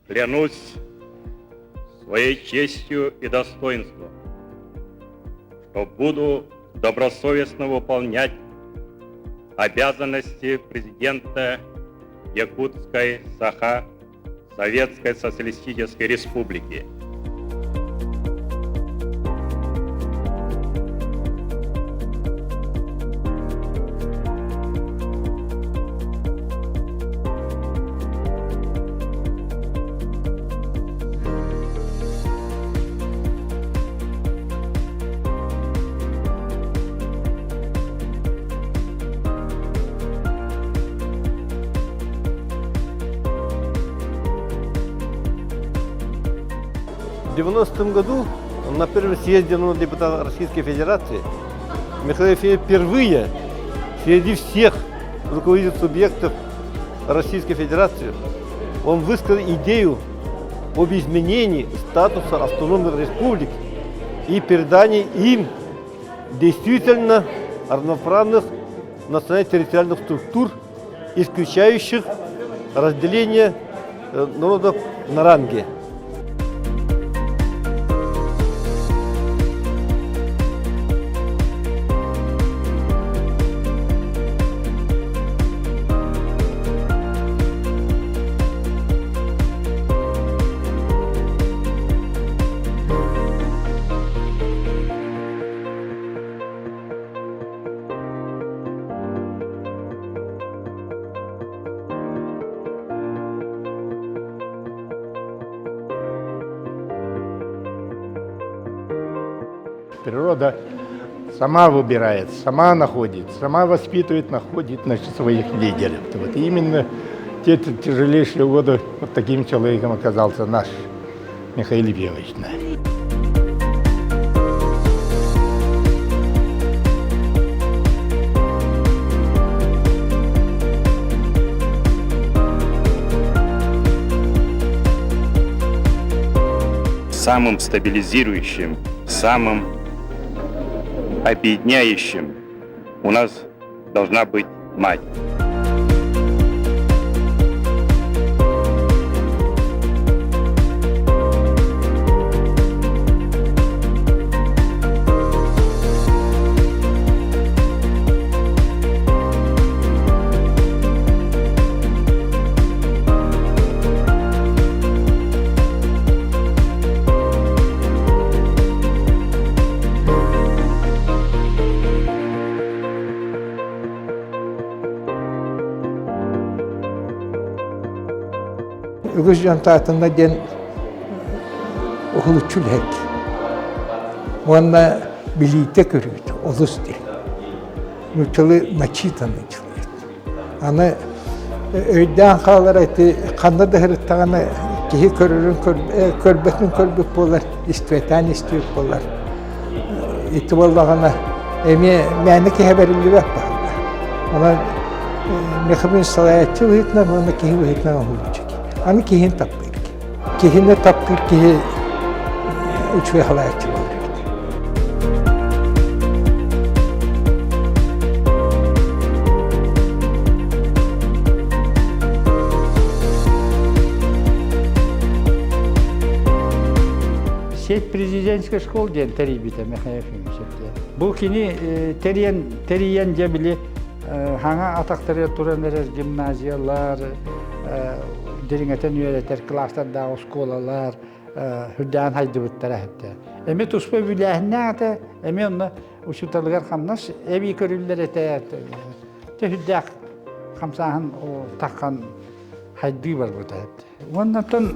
Клянусь своей честью и достоинством, что буду добросовестно выполнять обязанности президента Якутской Саха Советской Социалистической Республики. В 90-м году на первом съезде народных депутатов Российской Федерации Михаил Ефимович впервые среди всех руководителей субъектов Российской Федерации он высказал идею об изменении статуса автономных республик и передании им действительно равноправных национально-территориальных структур, исключающих разделение народов на ранги. Природа сама выбирает, сама находит, сама воспитывает, находит, значит, своих лидеров. Вот именно те тяжелейшие годы вот таким человеком оказался наш Михаил Ефимович. Самым стабилизирующим, самым объединяющим у нас должна быть мать. Ügüz jantatında den oğlu çülhek. Onunla birlikte görüyordu, oluz dil. Nüçalı naçitanı çılıydı. Ana öyden kalır etti, kanda da hırıttağını kihi körürün körbetinin körbet bolar, istvetan istiyor bolar. Etti vallağına, məni ki haberli bak bağlı. Ona mekabin salayatçı vahitna, ona kihi vahitna olacak. Ani kihin tapır ki. Kihin de tapır ki üç ve halayatçı var. Сеть президентской школы ден терибите Михаил Ефимович. Бұл кини териен жебили хаңа атақтары туранер гимназиялар, дереңетен үйретер класстардағы школалар, хүрдән хайды бұттара хәтті. Әме тұспа бүләхіне әті, әме оны ұшыталығар қамнас әбей көрілдер әті. Хүрдәк қамсағын таққан хайды бар бұта әтті. Оннан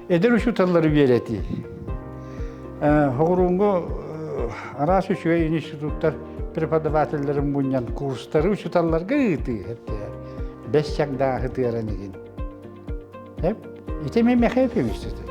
әдір ұшыталары береті. Хоғырыңғы арас үшуе институттар преподавательдерін бұньян курстары ұшыталарға ғыты әтті. Бәс чаңдағы ғыты әрін еген. İte Mehmet Ефимович dedi.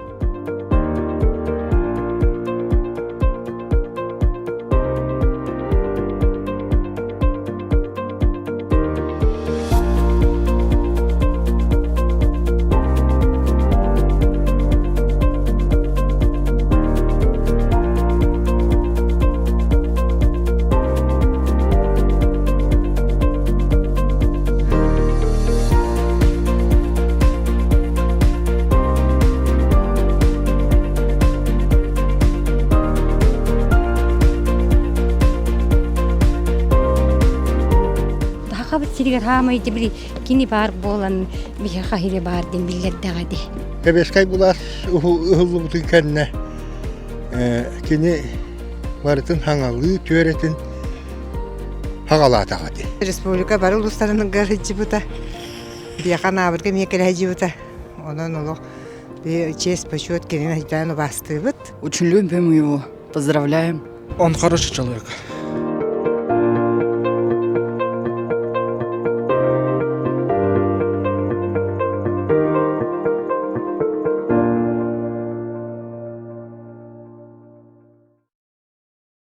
билигер хамайды били кини бар болан бихе хахире бар ден биллердегади. Эбескай булас ухуллу бутын кэнне кини барытын хаңалы төретін хағалатағады. Республика бары улустарының гарыджы бута. Бияқан абырға мекелі бута. Онан олық честь, почет, кенен айтаны басты бут. Очень любим его, поздравляем. Он хороший человек.